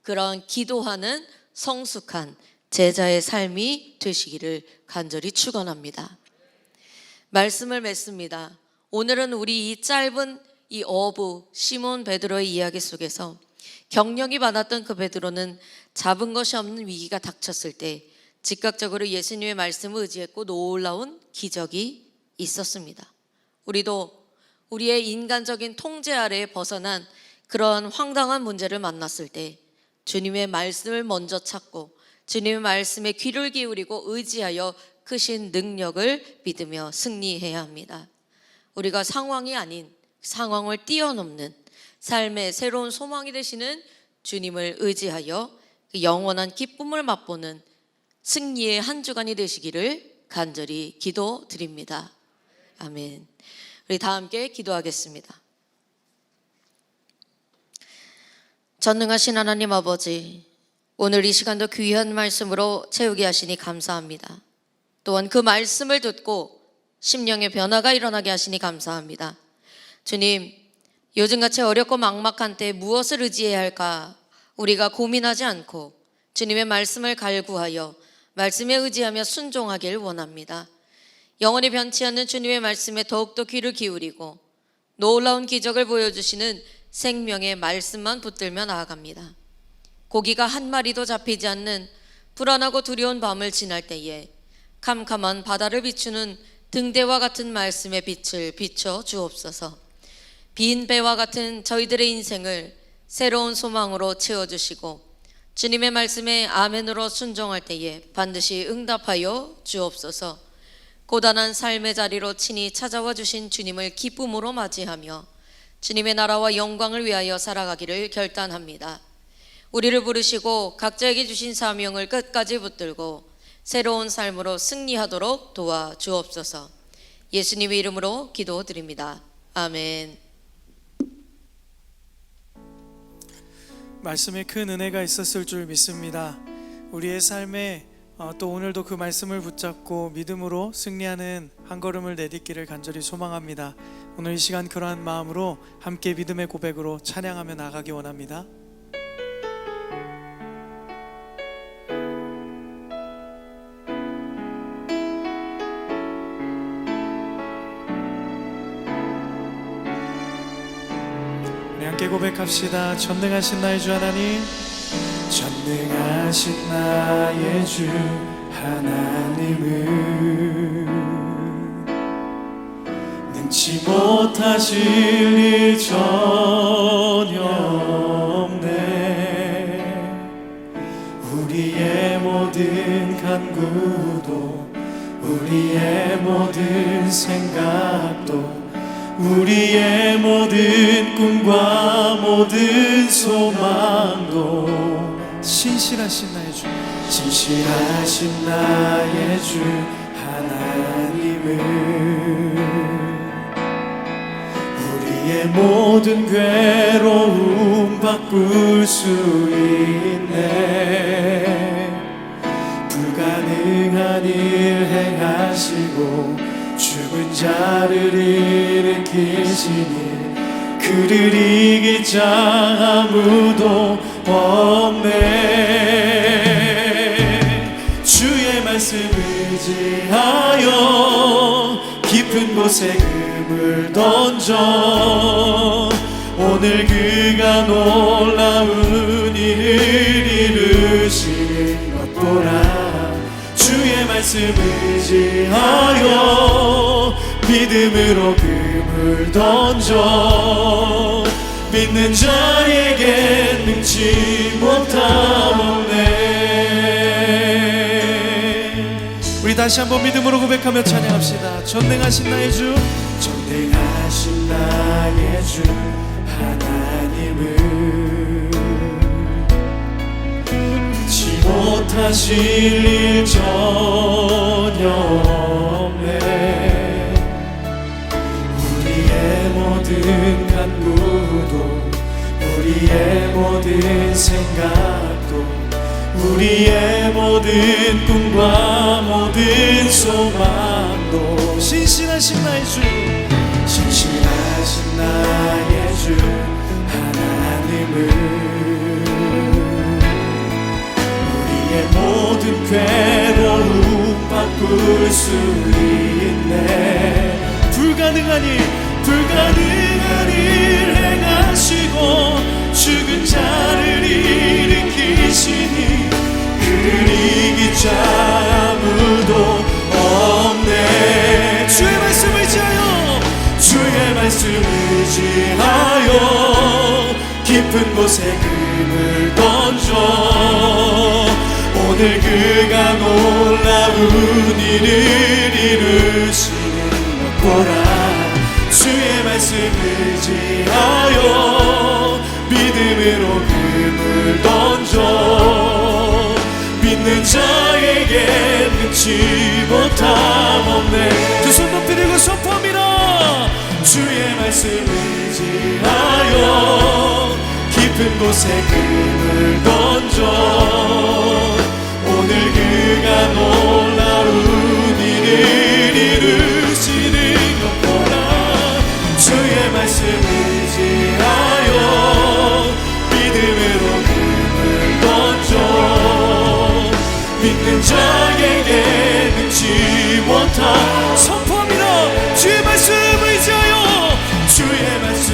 그런 기도하는 성숙한 제자의 삶이 되시기를 간절히 축원합니다. 말씀을 맺습니다. 오늘은 우리 이 짧은 이 어부 시몬 베드로의 이야기 속에서 경력이 많았던 그 베드로는 잡은 것이 없는 위기가 닥쳤을 때 즉각적으로 예수님의 말씀을 의지했고 놀라운 기적이 있었습니다. 우리도 우리의 인간적인 통제 아래에 벗어난 그러한 황당한 문제를 만났을 때 주님의 말씀을 먼저 찾고 주님의 말씀에 귀를 기울이고 의지하여 크신 능력을 믿으며 승리해야 합니다. 우리가 상황이 아닌 상황을 뛰어넘는 삶의 새로운 소망이 되시는 주님을 의지하여 그 영원한 기쁨을 맛보는 승리의 한 주간이 되시기를 간절히 기도드립니다. 아멘. 우리 다 함께 기도하겠습니다. 전능하신 하나님 아버지, 오늘 이 시간도 귀한 말씀으로 채우게 하시니 감사합니다. 또한 그 말씀을 듣고 심령의 변화가 일어나게 하시니 감사합니다. 주님, 요즘같이 어렵고 막막한 때 무엇을 의지해야 할까 우리가 고민하지 않고 주님의 말씀을 갈구하여 말씀에 의지하며 순종하길 원합니다. 영원히 변치 않는 주님의 말씀에 더욱더 귀를 기울이고 놀라운 기적을 보여주시는 생명의 말씀만 붙들며 나아갑니다. 고기가 한 마리도 잡히지 않는 불안하고 두려운 밤을 지날 때에 캄캄한 바다를 비추는 등대와 같은 말씀의 빛을 비춰 주옵소서. 빈 배와 같은 저희들의 인생을 새로운 소망으로 채워주시고 주님의 말씀에 아멘으로 순종할 때에 반드시 응답하여 주옵소서. 고단한 삶의 자리로 친히 찾아와 주신 주님을 기쁨으로 맞이하며 주님의 나라와 영광을 위하여 살아가기를 결단합니다. 우리를 부르시고 각자에게 주신 사명을 끝까지 붙들고 새로운 삶으로 승리하도록 도와 주옵소서. 예수님의 이름으로 기도드립니다. 아멘. 말씀에 큰 은혜가 있었을 줄 믿습니다. 우리의 삶에 또 오늘도 그 말씀을 붙잡고 믿음으로 승리하는 한 걸음을 내딛기를 간절히 소망합니다. 오늘 이 시간 그러한 마음으로 함께 믿음의 고백으로 찬양하며 나가기 원합니다. 우리 함께 고백합시다. 전능하신 나의 주 하나님, 전능하신 나의 주 하나님은 능치 못하실 일 전혀 없네. 우리의 모든 간구도 우리의 모든 생각도 우리의 모든 꿈과 모든 소망도 신실하신 나의 주, 진실하신 나의 주 하나님은 우리의 모든 괴로움 바꿀 수 있네. 불가능한 일 행하시고 죽은 자를 일으키시니 그를 이길 자 아무도 없네. 주의 말씀 의지하여 깊은 곳에 금을 던져 오늘 그가 놀라운 일을 이루신 것 보라. 주의 말씀 의지하여 믿음으로 금을 던져 믿는 자에게 능치 못함 없네. 우리 다시 한번 믿음으로 고백하며 찬양합시다. 전능하신 나의 주, 전능하신 나의 주 하나님은 능치 못하실 일 전혀 없네. 우리의 모든 간구도 우리의 모든 생각도 우리의 모든 꿈과 모든 소망도 신실하신 나의 주, 신실하신 나의 주 하나님은 우리의 모든 괴로움 바꿀 수 있네. 불가능한 일 행하시고 죽은 자를 일으키시니 그를 이길 자 곳에 금을 던져 오늘 그가 놀라운 일을 이루시는 것 보라. 주의 말씀 의지하여 믿음으로 금을 던져 믿는 자에게 능치 못함 없네. 두 손 높이 들고 선포합니다. 주의 말씀 의지하여 깊은 곳에 금을 던져 오늘 그가 놀라운 일을 이루시는 것 보라. 주의 말씀 의지하여 믿음으로 금을 던져 믿는 자에게 능치 못한 선포합니다. 주의 말씀 의지하여 주의 말씀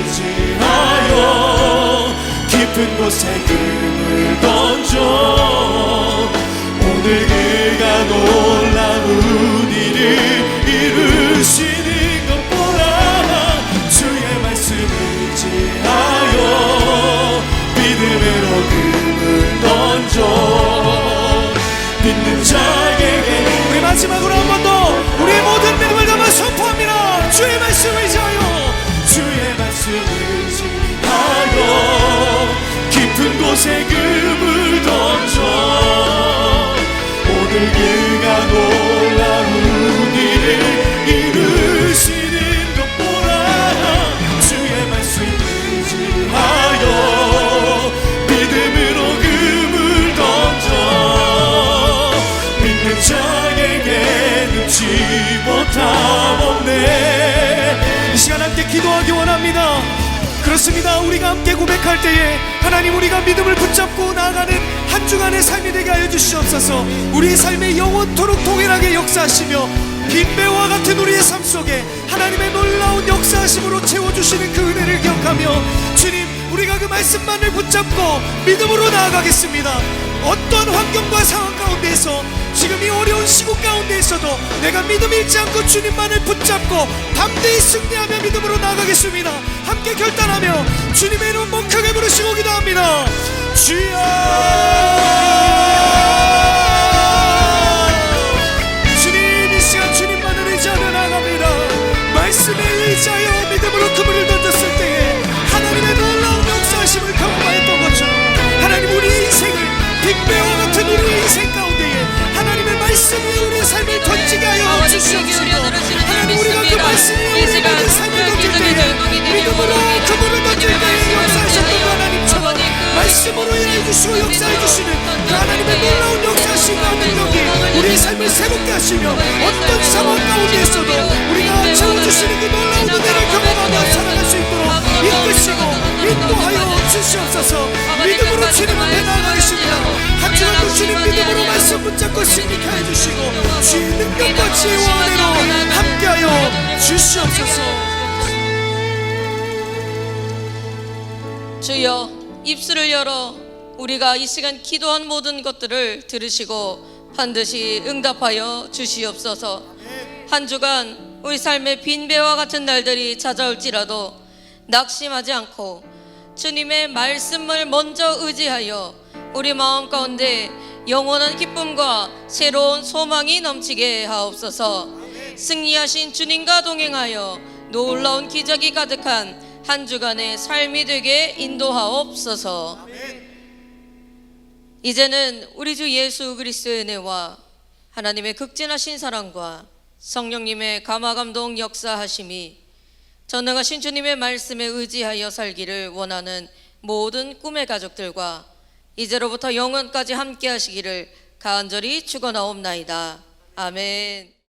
의지하여 깊은 곳에 금을 던져 오늘 그가 놀라운 일을 이루시는 것 보라. 주의 말씀 의지하여 믿음으로 금을 던져 믿는 자에게. 우리 마지막으로 한 번 더 우리의 모든 믿음을 담아 선포합니다. 주의 말씀 의지하여 주의 말씀 의지하여 깊은 곳에 금을 던져 오늘 그가 놀라운 일을 이루시는 것 보라. 주의 말씀 의지하여 믿음으로 금을 던져 믿는 자에게 능치 못함 없네. 이 시간 함께 기도하기 원합니다. 그렇습니다. 우리가 함께 고백할 때에 하나님, 우리가 믿음을 붙잡고 나아가는 한 주간의 삶이 되게 하여 주시옵소서. 우리의 삶에 영원토록 동일하게 역사하시며 빈배와 같은 우리의 삶 속에 하나님의 놀라운 역사하심으로 채워주시는 그 은혜를 기억하며 주님, 우리가 그 말씀만을 붙잡고 믿음으로 나아가겠습니다. 어떤 환경과 상황 가운데에서 지금 이 어려운 시국 가운데에서도 내가 믿음 잃지 않고 주님만을 붙잡고 담대히 승리하며 믿음으로 나아가겠습니다. 함께 결단하며 주님의 이름 한번 크게 부르시고 기도합니다. 주여, 주님, 이 시간 주님만을 의지하며 나아갑니다. 말씀에 의지하여 믿음으로 그물을 던졌을 때에 하나님의 놀라운 역사하심을 경험하였던 것처럼 하나님, 우리의 인생을 빅배와 같은 우리의 인생 가운데에 하나님의 말씀 위에 우리의 삶을 던지게 하여 주시옵소서. 하나님, 우리가 그 말씀 위에 우리의 모든 삶을 던질 때에 믿음으로 그물을 던질 때에 역사하셨던 그 하나님처럼 말씀으로 인해 주시고 역사해 주시는 그 하나님의 놀라운 역사하심과 능력이 우리의 삶을 새롭게 하시며 어떤 상황 가운데에서도 우리가 채워주시는 그 놀라운 은혜를 경험하며 살아갈 수 있도록 이끄시고 인도하여 주시옵소서. 믿음으로 주님 앞에 나아가겠습니다. 한 주간도 주님 믿음으로 말씀 붙잡고 승리케 해주시고 주의 능력과 지혜와 은혜로 함께하여 주시옵소서. 주여, 입술을 열어 우리가 이 시간 기도한 모든 것들을 들으시고 반드시 응답하여 주시옵소서. 한 주간 우리 삶의 빈배와 같은 날들이 찾아올지라도 낙심하지 않고 주님의 말씀을 먼저 의지하여 우리 마음 가운데 영원한 기쁨과 새로운 소망이 넘치게 하옵소서. 승리하신 주님과 동행하여 놀라운 기적이 가득한 한 주간의 삶이 되게 인도하옵소서. 이제는 우리 주 예수 그리스도의 은혜와 하나님의 극진하신 사랑과 성령님의 감화감동 역사하심이 전능하신 주님의 말씀에 의지하여 살기를 원하는 모든 꿈의 가족들과 이제로부터 영원까지 함께 하시기를 간절히 축원하옵나이다. 아멘.